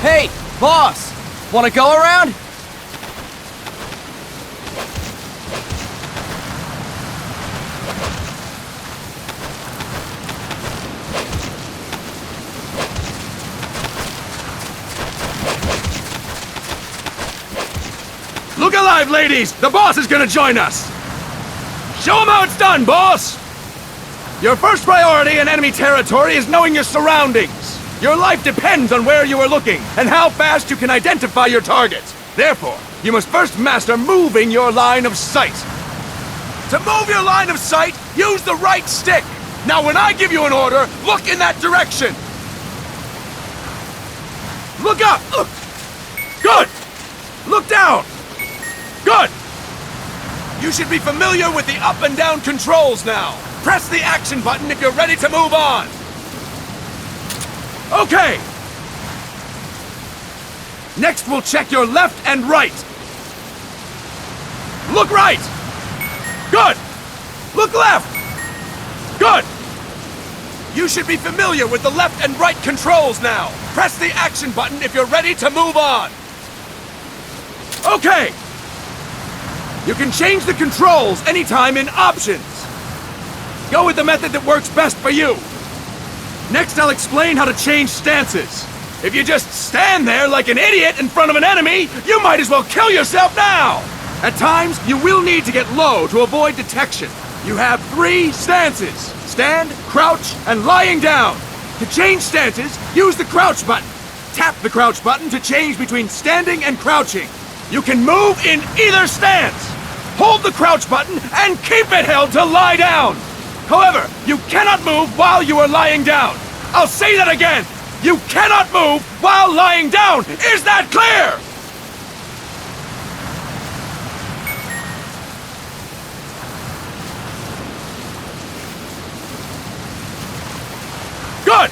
Hey, boss! Wanna go around? alive, ladies! The boss is gonna join us! Show him how it's done, boss! Your first priority in enemy territory is knowing your surroundings. Your life depends on where you are looking and how fast you can identify your targets. Therefore, you must first master moving your line of sight. To move your line of sight, use the right stick. Now when I give you an order, look in that direction. Look up! Good! Look down! Good! You should be familiar with the up and down controls now. Press the action button if you're ready to move on. Okay! Next we'll check your left and right. Look right! Good! Look left! Good! You should be familiar with the left and right controls now. Press the action button if you're ready to move on. Okay! You can change the controls anytime in Options. Go with the method that works best for you. Next, I'll explain how to change stances. If you just stand there like an idiot in front of an enemy, you might as well kill yourself now! At times, you will need to get low to avoid detection. You have 3 stances: stand, crouch, and lying down. To change stances, use the crouch button. Tap the crouch button to change between standing and crouching. You can move in either stance. Hold the crouch button and keep it held to lie down. However, you cannot move while you are lying down. I'll say that again. You cannot move while lying down. Is that clear? Good!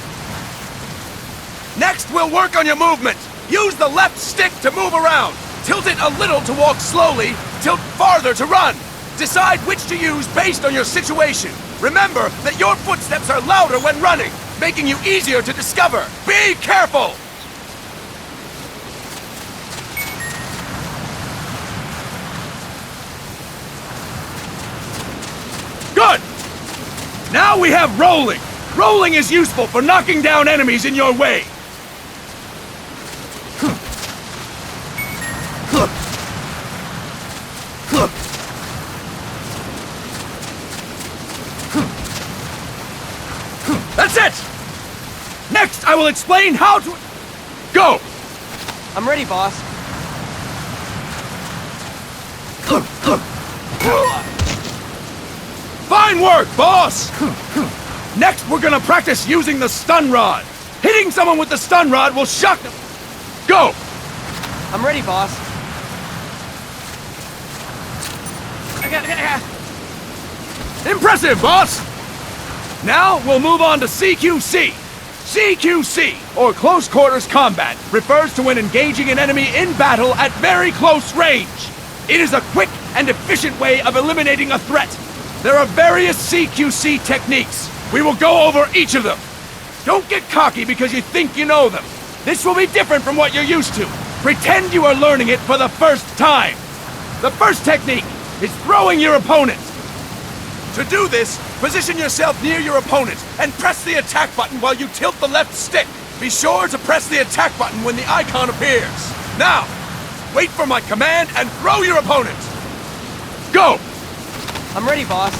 Next, we'll work on your movement. Use the left stick to move around. Tilt it a little to walk slowly, tilt farther to run. Decide which to use based on your situation. Remember that your footsteps are louder when running, making you easier to discover. Be careful! Good! Now we have rolling. Rolling is useful for knocking down enemies in your way. That's it! Next, I will explain how to... Go! I'm ready, boss. Fine work, boss! Next, we're gonna practice using the stun rod. Hitting someone with the stun rod will shock them. Go! I'm ready, boss. Impressive, boss! Now, we'll move on to CQC. CQC, or Close Quarters Combat, refers to when engaging an enemy in battle at very close range. It is a quick and efficient way of eliminating a threat. There are various CQC techniques. We will go over each of them. Don't get cocky because you think you know them. This will be different from what you're used to. Pretend you are learning it for the first time. The first technique is throwing your opponent. To do this, position yourself near your opponent and press the attack button while you tilt the left stick. Be sure to press the attack button when the icon appears. Now, wait for my command and throw your opponent. Go! I'm ready, boss.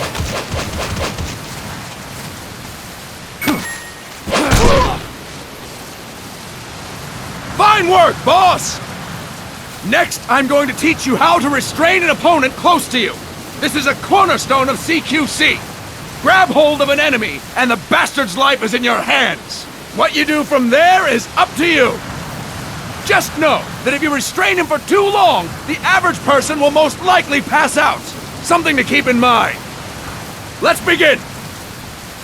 Fine work, boss! Next, I'm going to teach you how to restrain an opponent close to you. This is a cornerstone of CQC. Grab hold of an enemy, and the bastard's life is in your hands. What you do from there is up to you. Just know that if you restrain him for too long, the average person will most likely pass out. Something to keep in mind. Let's begin.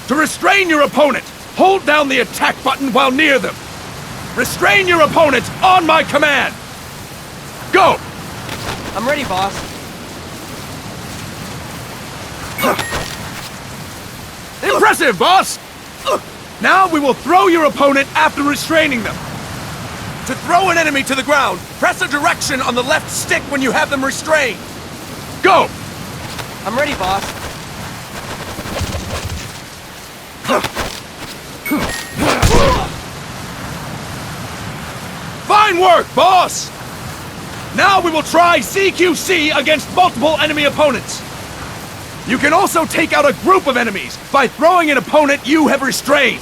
To restrain your opponent, hold down the attack button while near them. Restrain your opponent on my command. Go! I'm ready, boss. Impressive, boss! Now we will throw your opponent after restraining them. To throw an enemy to the ground, press a direction on the left stick when you have them restrained. Go! I'm ready, boss. Fine work, boss! Now we will try CQC against multiple enemy opponents. You can also take out a group of enemies by throwing an opponent you have restrained.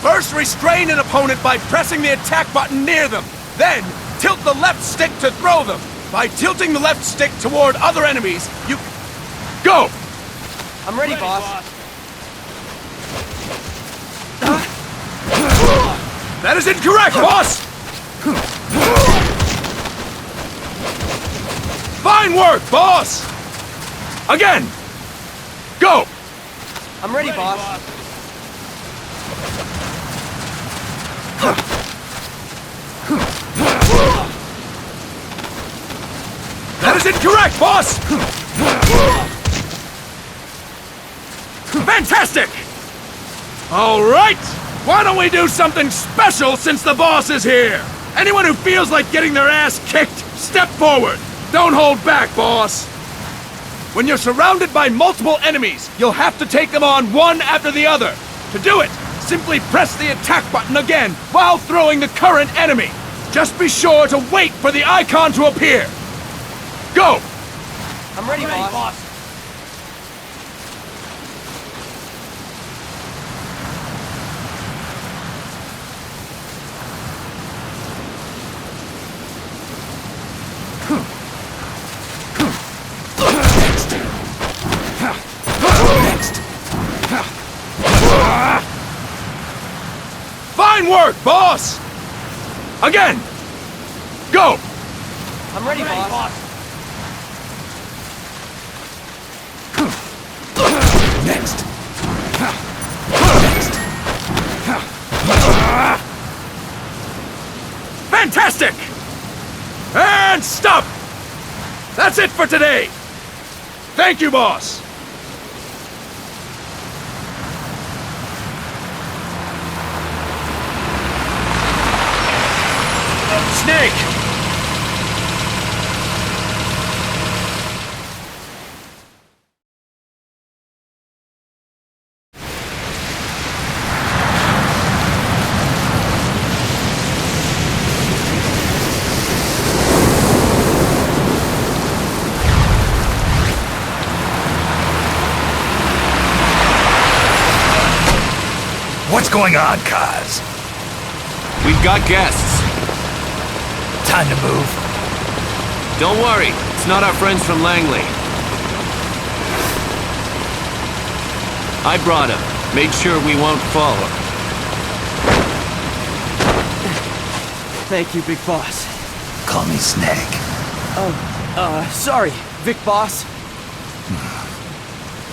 First, restrain an opponent by pressing the attack button near them. Then, tilt the left stick to throw them. By tilting the left stick toward other enemies, you... Go! I'm ready, boss. That is incorrect, boss! Fine work, boss! Again! Go! I'm ready, boss. That is incorrect, boss! Fantastic! All right! Why don't we do something special since the boss is here? Anyone who feels like getting their ass kicked, step forward! Don't hold back, boss! When you're surrounded by multiple enemies, you'll have to take them on one after the other. To do it, simply press the attack button again while throwing the current enemy. Just be sure to wait for the icon to appear. Go! I'm ready, boss. Fine work, boss! Again! Go! I'm ready, boss. Next! Fantastic! And stop! That's it for today! Thank you, boss! Snake! What's going on, Kaz? We've got guests. Time to move. Don't worry, it's not our friends from Langley. I brought him. Made sure we won't fall. Thank you, big boss. Call me Snake. Sorry, Vic boss.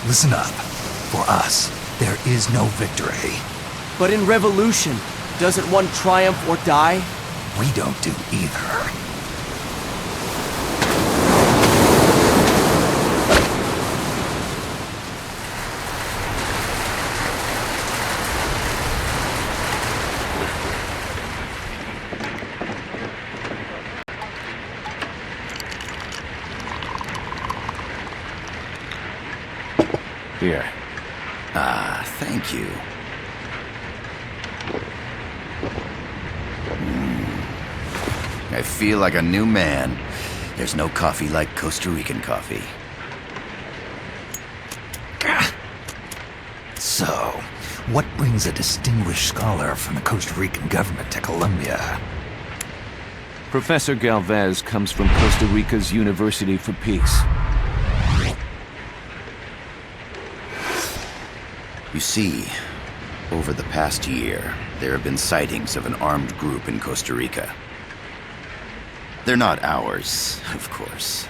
Listen up. For us, there is no victory. But in Revolution, doesn't one triumph or die? We don't do either. Here. Ah, thank you. I feel like a new man. There's no coffee like Costa Rican coffee. So, what brings a distinguished scholar from the Costa Rican government to Colombia? Professor Galvez comes from Costa Rica's University for Peace. You see, over the past year, there have been sightings of an armed group in Costa Rica. They're not ours, of course.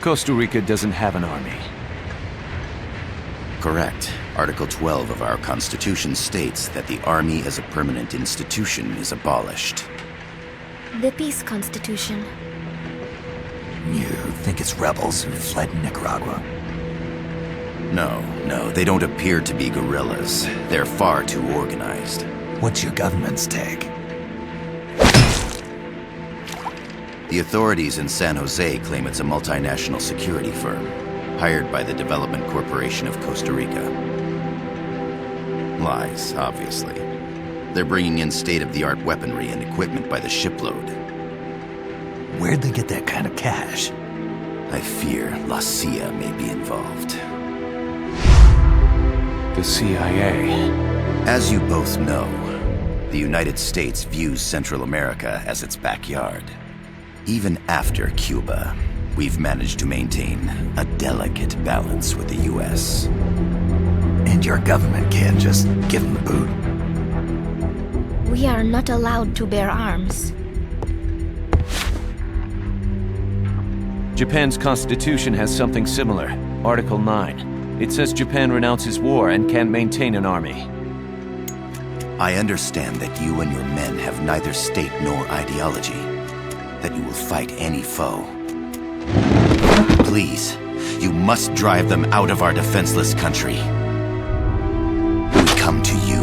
Costa Rica doesn't have an army. Correct. Article 12 of our Constitution states that the Army as a permanent institution is abolished. The Peace Constitution. You think it's rebels who fled Nicaragua? No, they don't appear to be guerrillas. They're far too organized. What's your government's take? The authorities in San Jose claim it's a multinational security firm, hired by the Development Corporation of Costa Rica. Lies, obviously. They're bringing in state-of-the-art weaponry and equipment by the shipload. Where'd they get that kind of cash? I fear La CIA may be involved. The CIA. As you both know, the United States views Central America as its backyard. Even after Cuba, we've managed to maintain a delicate balance with the US. And your government can't just give them the boot. We are not allowed to bear arms. Japan's constitution has something similar. Article 9. It says Japan renounces war and can't maintain an army. I understand that you and your men have neither state nor ideology, that you will fight any foe. Please, you must drive them out of our defenseless country. We come to you,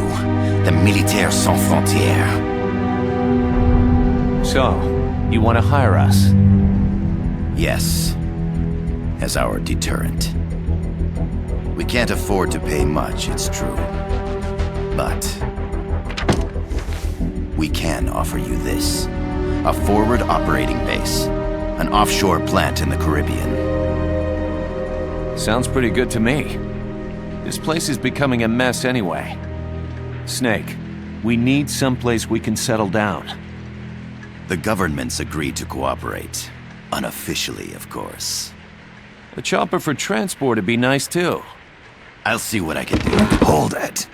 the Militaires Sans Frontières. So, you want to hire us? Yes, as our deterrent. We can't afford to pay much, it's true. But we can offer you this. A forward operating base. An offshore plant in the Caribbean. Sounds pretty good to me. This place is becoming a mess anyway. Snake, we need someplace we can settle down. The government's agreed to cooperate. Unofficially, of course. A chopper for transport would be nice too. I'll see what I can do. Hold it.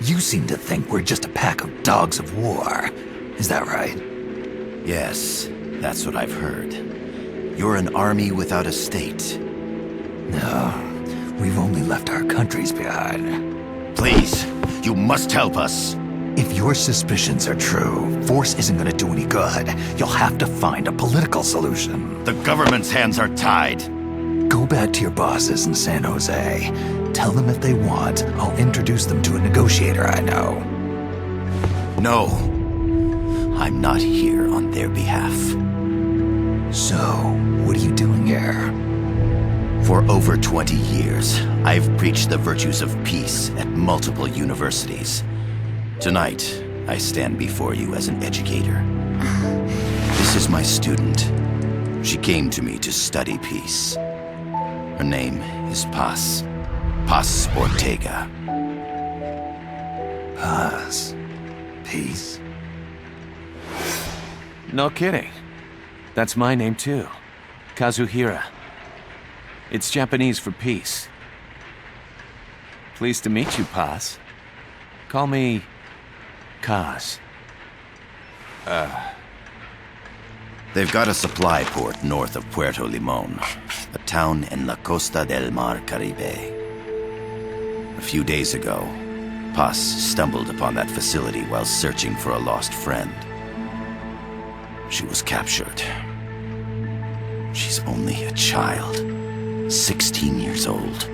You seem to think we're just a pack of dogs of war. Is that right? Yes, that's what I've heard. You're an army without a state. No, we've only left our countries behind. Please, you must help us. If your suspicions are true, force isn't gonna do any good. You'll have to find a political solution. The government's hands are tied. Go back to your bosses in San Jose. Tell them if they want, I'll introduce them to a negotiator I know. No. I'm not here on their behalf. So, what are you doing here? For over 20 years, I've preached the virtues of peace at multiple universities. Tonight, I stand before you as an educator. This is my student. She came to me to study peace. Her name is Paz. Paz Ortega. Paz. Peace. No kidding. That's my name too. Kazuhira. It's Japanese for peace. Pleased to meet you, Paz. Call me Kaz. They've got a supply port north of Puerto Limon, a town in La Costa del Mar Caribe. A few days ago, Paz stumbled upon that facility while searching for a lost friend. She was captured. She's only a child, 16 years old.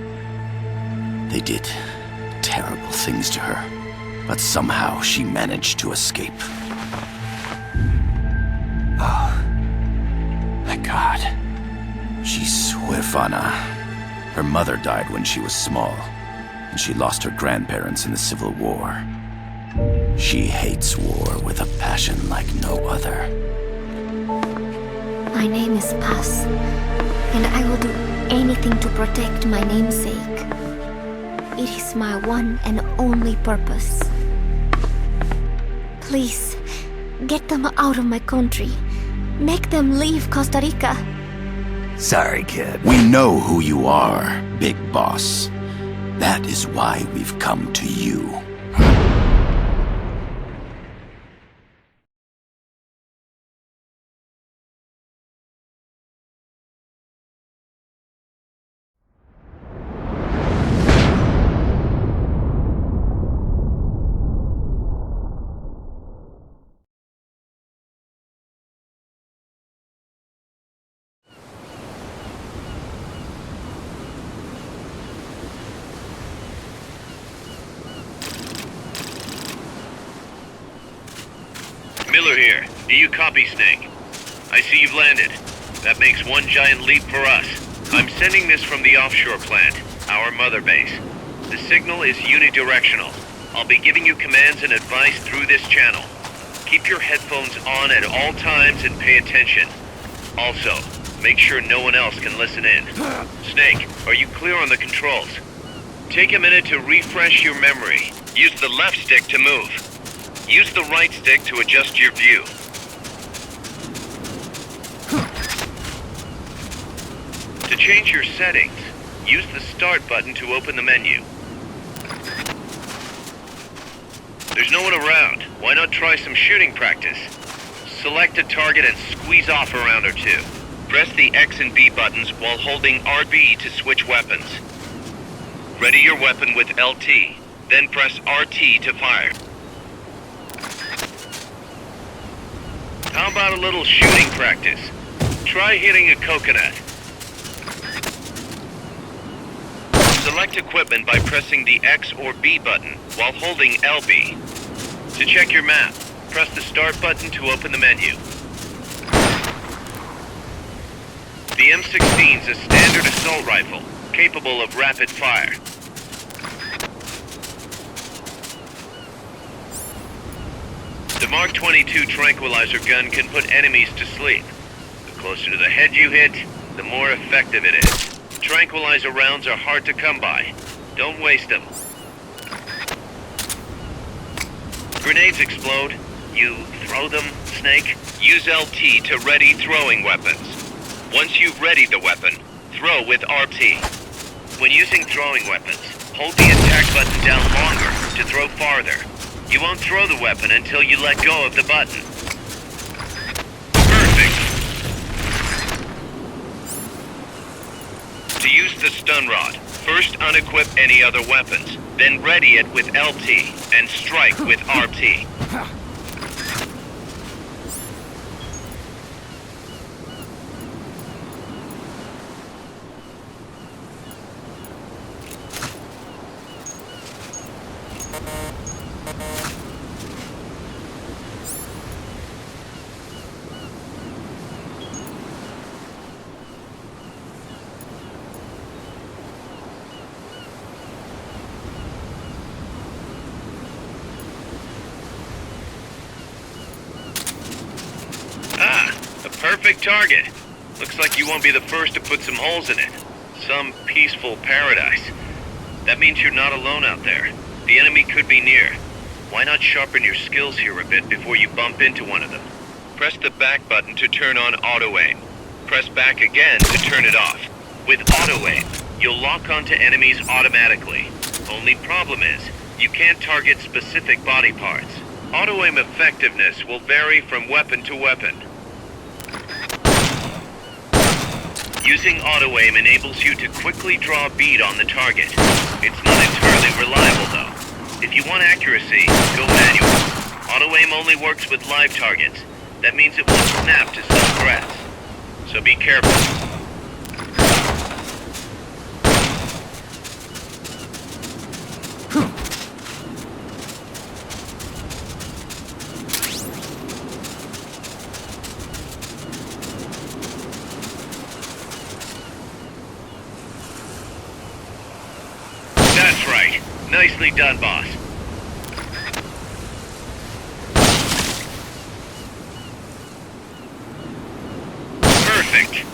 They did terrible things to her, but somehow she managed to escape. Thank God. She's huérfana. Her mother died when she was small, and she lost her grandparents in the Civil War. She hates war with a passion like no other. My name is Paz, and I will do anything to protect my namesake. It is my one and only purpose. Please, get them out of my country. Make them leave Costa Rica. Sorry, kid. We know who you are, Big Boss. That is why we've come to you. Miller here. Do you copy, Snake? I see you've landed. That makes one giant leap for us. I'm sending this from the offshore plant, our mother base. The signal is unidirectional. I'll be giving you commands and advice through this channel. Keep your headphones on at all times and pay attention. Also, make sure no one else can listen in. Snake, are you clear on the controls? Take a minute to refresh your memory. Use the left stick to move. Use the right stick to adjust your view. To change your settings, use the Start button to open the menu. There's no one around. Why not try some shooting practice? Select a target and squeeze off a round or two. Press the X and B buttons while holding RB to switch weapons. Ready your weapon with LT, then press RT to fire. How about a little shooting practice? Try hitting a coconut. Select equipment by pressing the X or B button while holding LB. To check your map, press the Start button to open the menu. The M16 is a standard assault rifle, capable of rapid fire. The Mark 22 tranquilizer gun can put enemies to sleep. The closer to the head you hit, the more effective it is. Tranquilizer rounds are hard to come by. Don't waste them. Grenades explode. You throw them, Snake? Use LT to ready throwing weapons. Once you've readied the weapon, throw with RT. When using throwing weapons, hold the attack button down longer to throw farther. You won't throw the weapon until you let go of the button. Perfect. To use the stun rod, first unequip any other weapons, then ready it with LT and strike with RT. Perfect target. Looks like you won't be the first to put some holes in it. Some peaceful paradise. That means you're not alone out there. The enemy could be near. Why not sharpen your skills here a bit before you bump into one of them? Press the back button to turn on auto-aim. Press back again to turn it off. With auto-aim, you'll lock onto enemies automatically. Only problem is, you can't target specific body parts. Auto-aim effectiveness will vary from weapon to weapon. Using auto-aim enables you to quickly draw a bead on the target. It's not entirely reliable though. If you want accuracy, go manual. Auto-aim only works with live targets. That means it will snap to some threats. So be careful. That's right. Nicely done, boss. Perfect.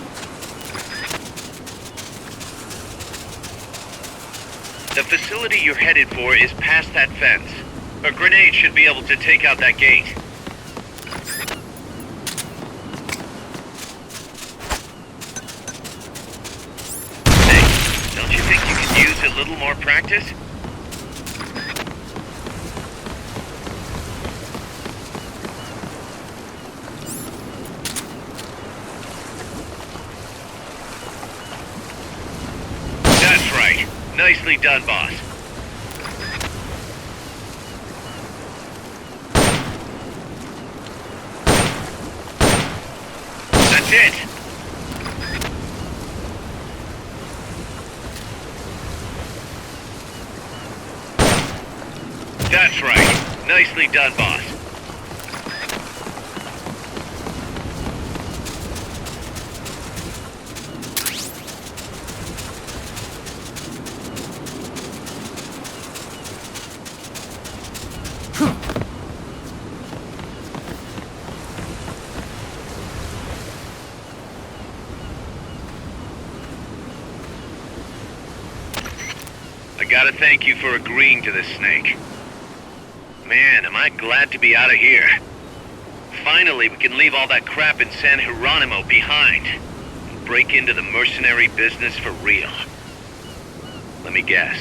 The facility you're headed for is past that fence. A grenade should be able to take out that gate. Hey, don't you think you could use a little more practice? That's right. Nicely done, boss. That's it. That's right. Nicely done, boss. I gotta thank you for agreeing to this, Snake. Man, am I glad to be out of here. Finally, we can leave all that crap in San Geronimo behind and break into the mercenary business for real. Let me guess.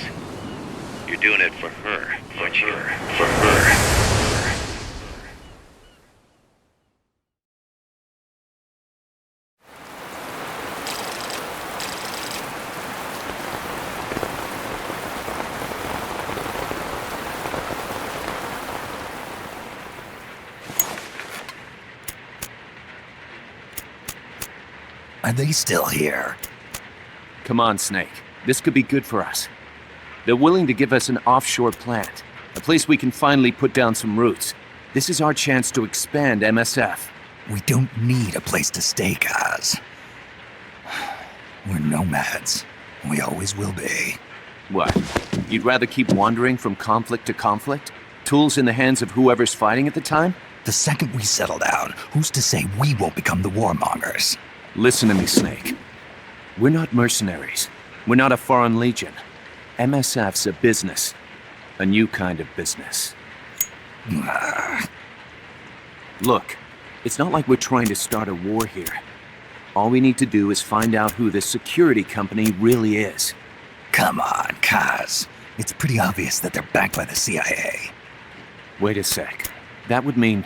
You're doing it for her, aren't you? For her. Are they still here? Come on, Snake. This could be good for us. They're willing to give us an offshore plant, a place we can finally put down some roots. This is our chance to expand MSF. We don't need a place to stay, Kaz. We're nomads. We always will be. What? You'd rather keep wandering from conflict to conflict? Tools in the hands of whoever's fighting at the time? The second we settle down, who's to say we won't become the warmongers? Listen to me, Snake. We're not mercenaries. We're not a foreign legion. MSF's a business. A new kind of business. Look, it's not like we're trying to start a war here. All we need to do is find out who this security company really is. Come on, Kaz. It's pretty obvious that they're backed by the CIA. Wait a sec. That would mean...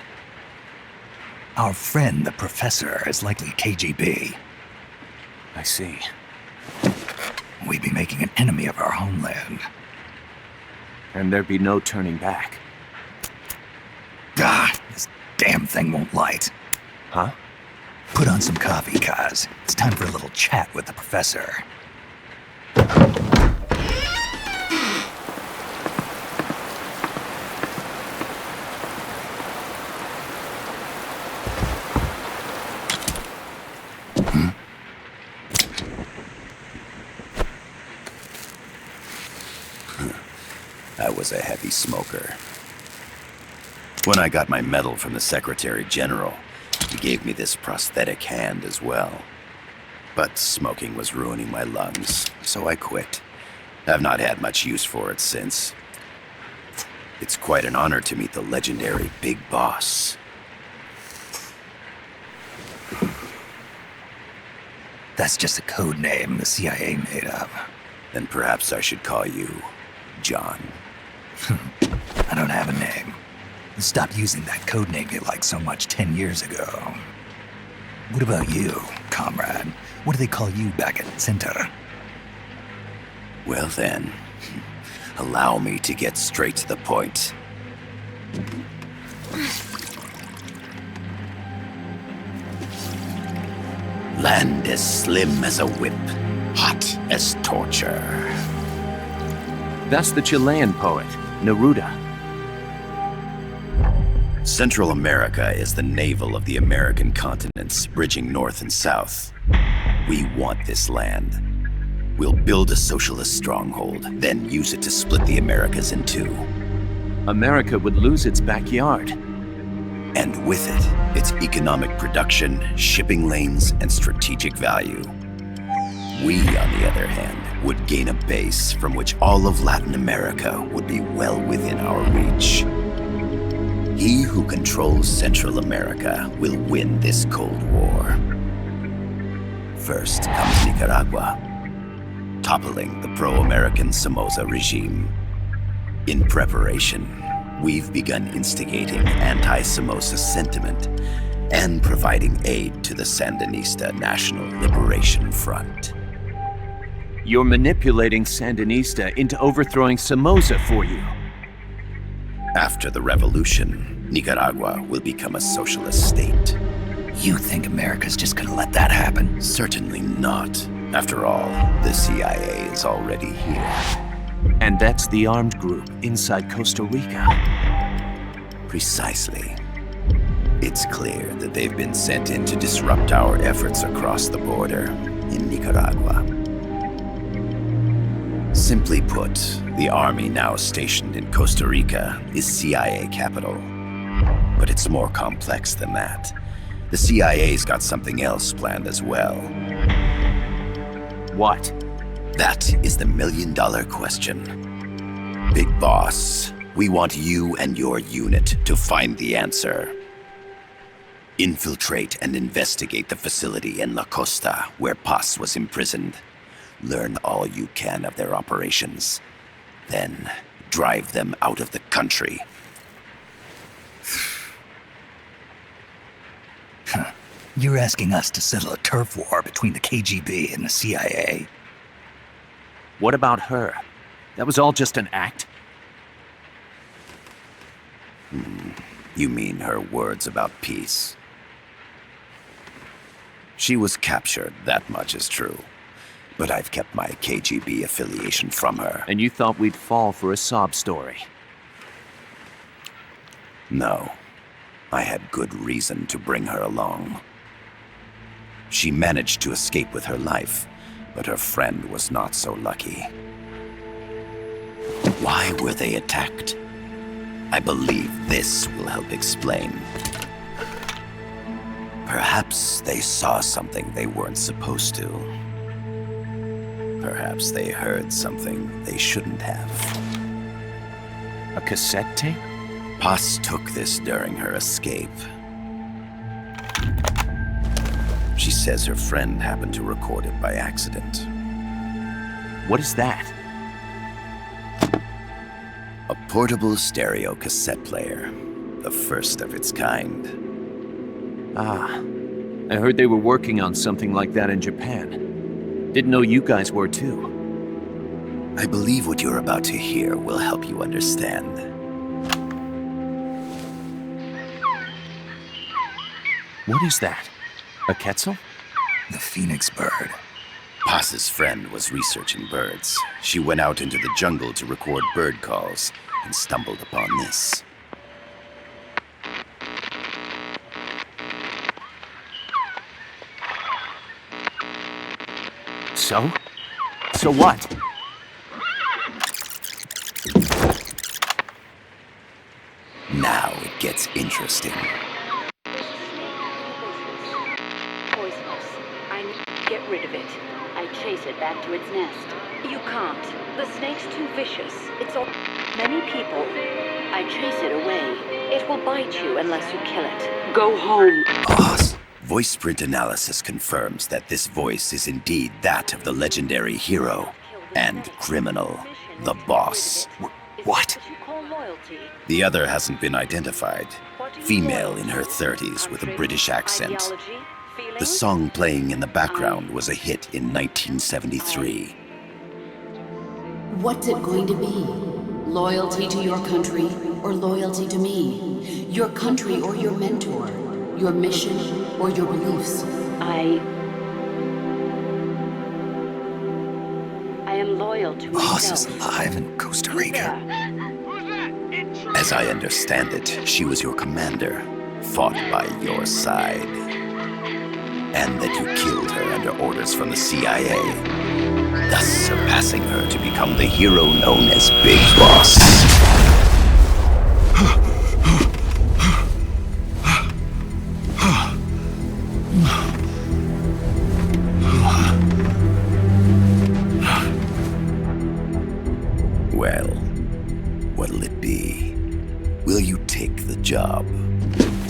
Our friend, the Professor, is likely KGB. I see. We'd be making an enemy of our homeland. And there'd be no turning back. This damn thing won't light. Huh? Put on some coffee, Kaz. It's time for a little chat with the Professor. I was a heavy smoker. When I got my medal from the Secretary General, he gave me this prosthetic hand as well. But smoking was ruining my lungs, so I quit. I've not had much use for it since. It's quite an honor to meet the legendary Big Boss. That's just a code name the CIA made up. Then perhaps I should call you John. I don't have a name. You stopped using that code name you liked so much 10 years ago. What about you, comrade? What do they call you back at Center? Well then, allow me to get straight to the point. Land as slim as a whip, hot as torture. That's the Chilean poet, Neruda. Central America is the navel of the American continents, bridging north and south. We want this land. We'll build a socialist stronghold, then use it to split the Americas in two. America would lose its backyard. And with it, its economic production, shipping lanes, and strategic value. We, on the other hand, would gain a base from which all of Latin America would be well within our reach. He who controls Central America will win this Cold War. First comes Nicaragua, toppling the pro-American Somoza regime. In preparation, we've begun instigating anti-Somoza sentiment and providing aid to the Sandinista National Liberation Front. You're manipulating Sandinista into overthrowing Somoza for you. After the revolution, Nicaragua will become a socialist state. You think America's just gonna let that happen? Certainly not. After all, the CIA is already here. And that's the armed group inside Costa Rica. Precisely. It's clear that they've been sent in to disrupt our efforts across the border in Nicaragua. Simply put, the army now stationed in Costa Rica is CIA capital. But it's more complex than that. The CIA's got something else planned as well. What? That is the million-dollar question. Big Boss, we want you and your unit to find the answer. Infiltrate and investigate the facility in La Costa where Paz was imprisoned. Learn all you can of their operations. Then, drive them out of the country. You're asking us to settle a turf war between the KGB and the CIA? What about her? That was all just an act? You mean her words about peace? She was captured, that much is true. But I've kept my KGB affiliation from her. And you thought we'd fall for a sob story? No. I had good reason to bring her along. She managed to escape with her life, but her friend was not so lucky. Why were they attacked? I believe this will help explain. Perhaps they saw something they weren't supposed to. Perhaps they heard something they shouldn't have. A cassette tape? Paz took this during her escape. She says her friend happened to record it by accident. What is that? A portable stereo cassette player. The first of its kind. Ah, I heard they were working on something like that in Japan. Didn't know you guys were too. I believe what you're about to hear will help you understand. What is that? A Quetzal? The phoenix bird. Paz's friend was researching birds. She went out into the jungle to record bird calls and stumbled upon this. So? So what? Now it gets interesting. Poisonous. I need to get rid of it. I chase it back to its nest. You can't. The snake's too vicious. It's all many people. I chase it away. It will bite you unless you kill it. Go home. Boss. Voice print analysis confirms that this voice is indeed that of the legendary hero and criminal, the Boss. What? The other hasn't been identified. Female in her 30s with a British accent. The song playing in the background was a hit in 1973. What's it going to be? Loyalty to your country or loyalty to me? Your country or your mentor? Your mission or your beliefs? I am loyal to Boss myself. is alive in Costa Rica. As I understand it, she was your commander, fought by your side. And that you killed her under orders from the CIA, thus surpassing her to become the hero known as Big Boss. Well, what'll it be? Will you take the job?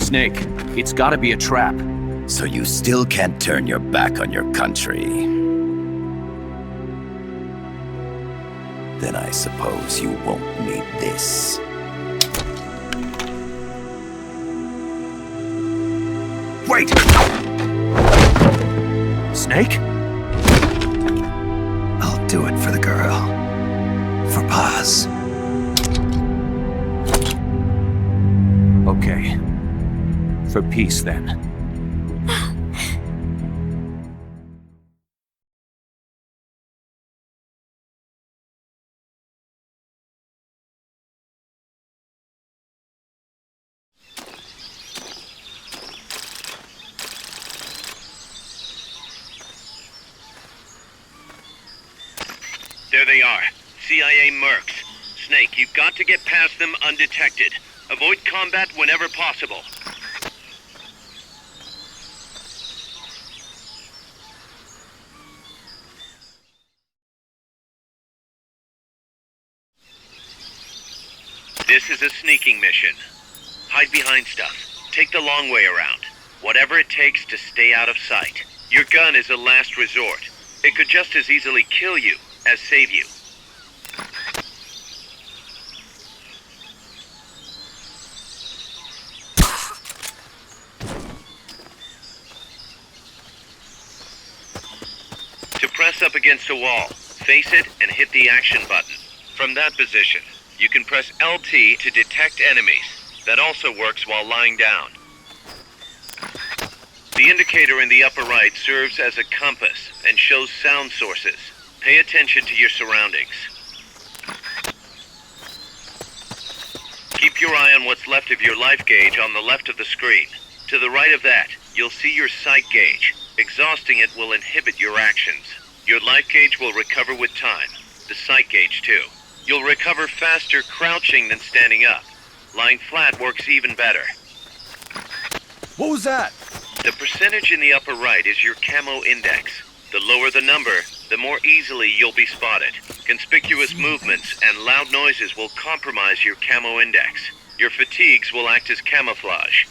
Snake, it's gotta be a trap. So you still can't turn your back on your country? Then I suppose you won't need this. Wait! Snake? I'll do it for the girl. For Paz. Okay. For peace, then. There they are. CIA mercs. Snake, you've got to get past them undetected. Avoid combat whenever possible. This is a sneaking mission. Hide behind stuff. Take the long way around. Whatever it takes to stay out of sight. Your gun is a last resort. It could just as easily kill you as save you. To press up against a wall, face it and hit the action button. From that position, you can press LT to detect enemies. That also works while lying down. The indicator in the upper right serves as a compass and shows sound sources. Pay attention to your surroundings. Keep your eye on what's left of your life gauge on the left of the screen. To the right of that, you'll see your sight gauge. Exhausting it will inhibit your actions. Your life gauge will recover with time. The sight gauge too. You'll recover faster crouching than standing up. Lying flat works even better. What was that? The percentage in the upper right is your camo index. The lower the number, the more easily you'll be spotted. Conspicuous movements and loud noises will compromise your camo index. Your fatigues will act as camouflage.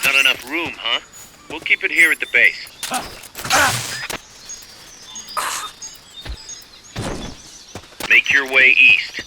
Not enough room, huh? We'll keep it here at the base. Make your way east.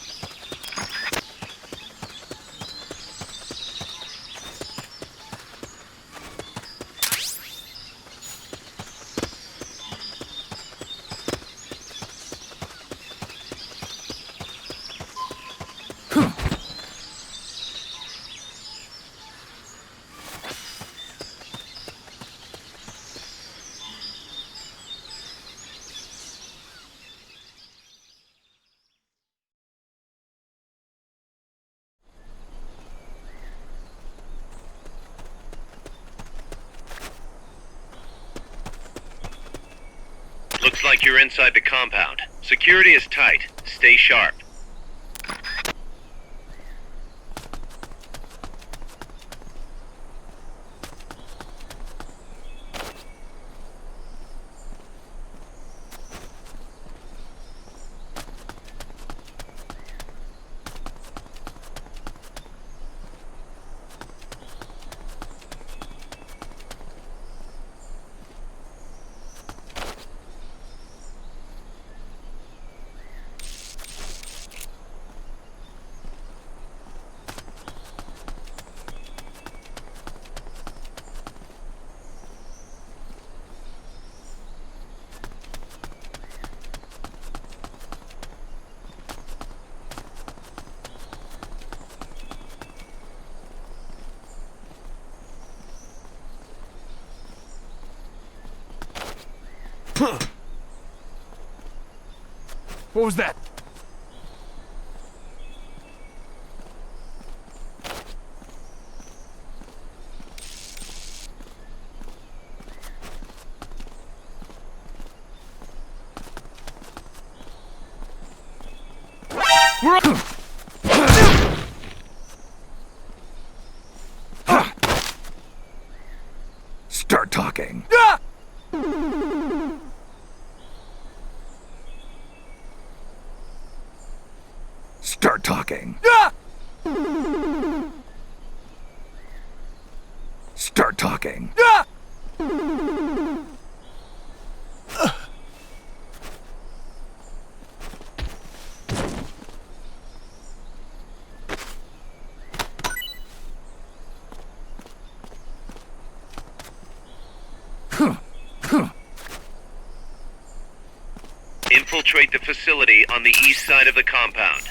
Looks like you're inside the compound. Security is tight. Stay sharp. What was that? Start talking. Start talking. Start talking. Infiltrate the facility on the east side of the compound.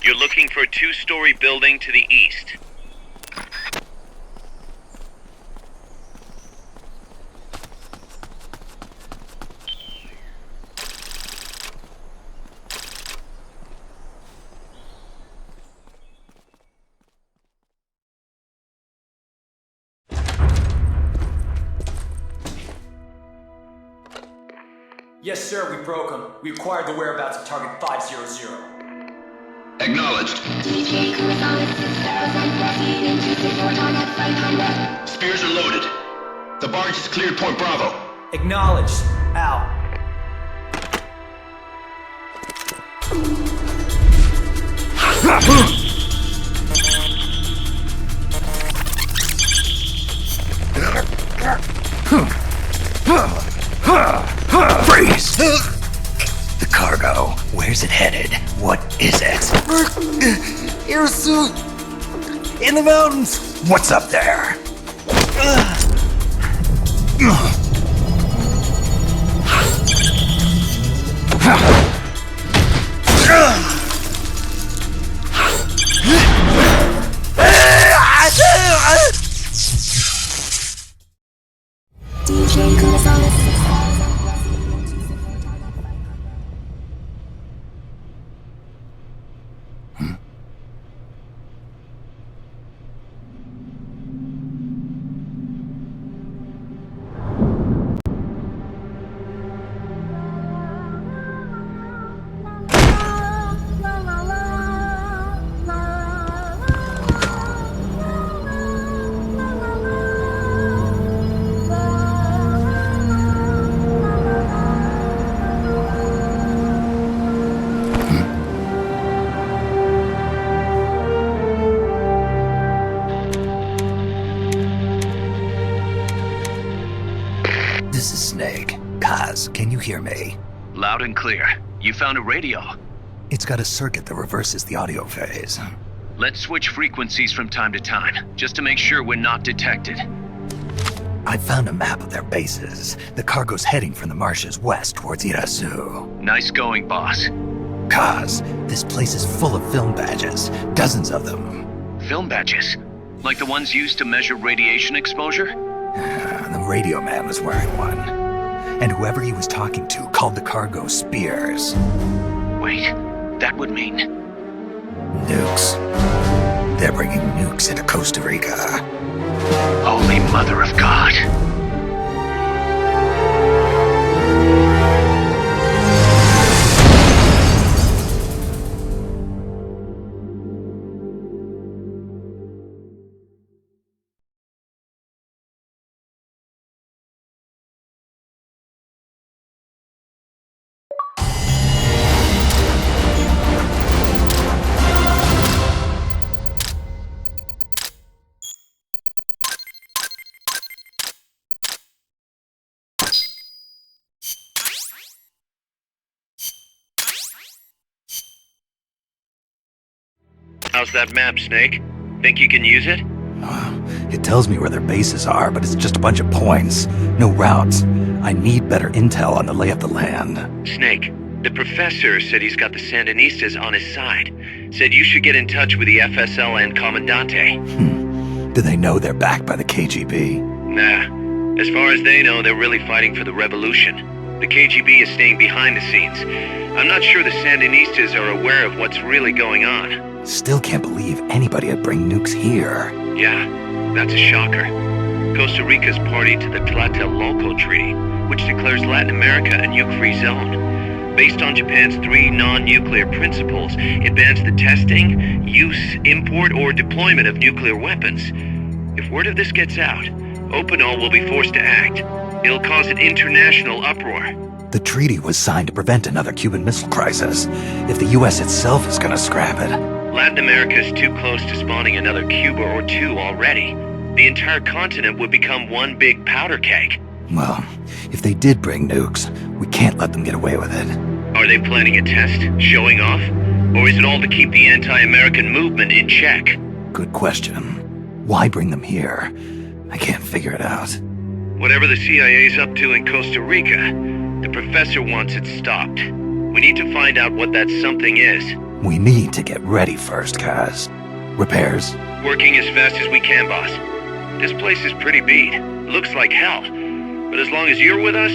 You're looking for a two-story building to the east. Yes, sir, we broke them. We acquired the whereabouts of target 500. Acknowledged. Spears are loaded. The barge has cleared Point Bravo. Acknowledged. Out. Freeze! The cargo. Where's it headed? What is it? Irasu! In the mountains! What's up there? DJ Gonzalez. This is Snake. Kaz, can you hear me? Loud and clear. You found a radio. It's got a circuit that reverses the audio phase. Let's switch frequencies from time to time, just to make sure we're not detected. I found a map of their bases. The cargo's heading from the marshes west towards Irasu. Nice going, boss. Kaz, this place is full of film badges. Dozens of them. Film badges? Like the ones used to measure radiation exposure? The radio man was wearing one. And whoever he was talking to called the cargo Spears. Wait, that would mean... Nukes. They're bringing nukes into Costa Rica. Holy Mother of God. How's that map, Snake? Think you can use it? It tells me where their bases are, but it's just a bunch of points. No routes. I need better intel on the lay of the land. Snake, the professor said he's got the Sandinistas on his side. Said you should get in touch with the FSL and Commandante. Do they know they're backed by the KGB? Nah. As far as they know, they're really fighting for the revolution. The KGB is staying behind the scenes. I'm not sure the Sandinistas are aware of what's really going on. Still can't believe anybody would bring nukes here. Yeah, that's a shocker. Costa Rica's party to the Tlatelolco Treaty, which declares Latin America a nuke-free zone. Based on Japan's 3 non-nuclear principles, it bans the testing, use, import, or deployment of nuclear weapons. If word of this gets out, Opinol will be forced to act. It'll cause an international uproar. The treaty was signed to prevent another Cuban Missile Crisis. If the U.S. itself is gonna scrap it... Latin America is too close to spawning another Cuba or two already. The entire continent would become one big powder keg. Well, if they did bring nukes, we can't let them get away with it. Are they planning a test? Showing off? Or is it all to keep the anti-American movement in check? Good question. Why bring them here? I can't figure it out. Whatever the CIA's up to in Costa Rica, the professor wants it stopped. We need to find out what that something is. We need to get ready first, Kaz. Repairs? Working as fast as we can, boss. This place is pretty beat. Looks like hell. But as long as you're with us,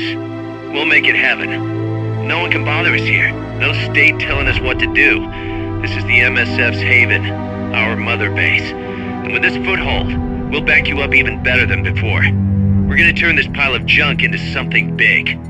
we'll make it heaven. No one can bother us here. No state telling us what to do. This is the MSF's haven, our mother base. And with this foothold, we'll back you up even better than before. We're gonna turn this pile of junk into something big.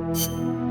you.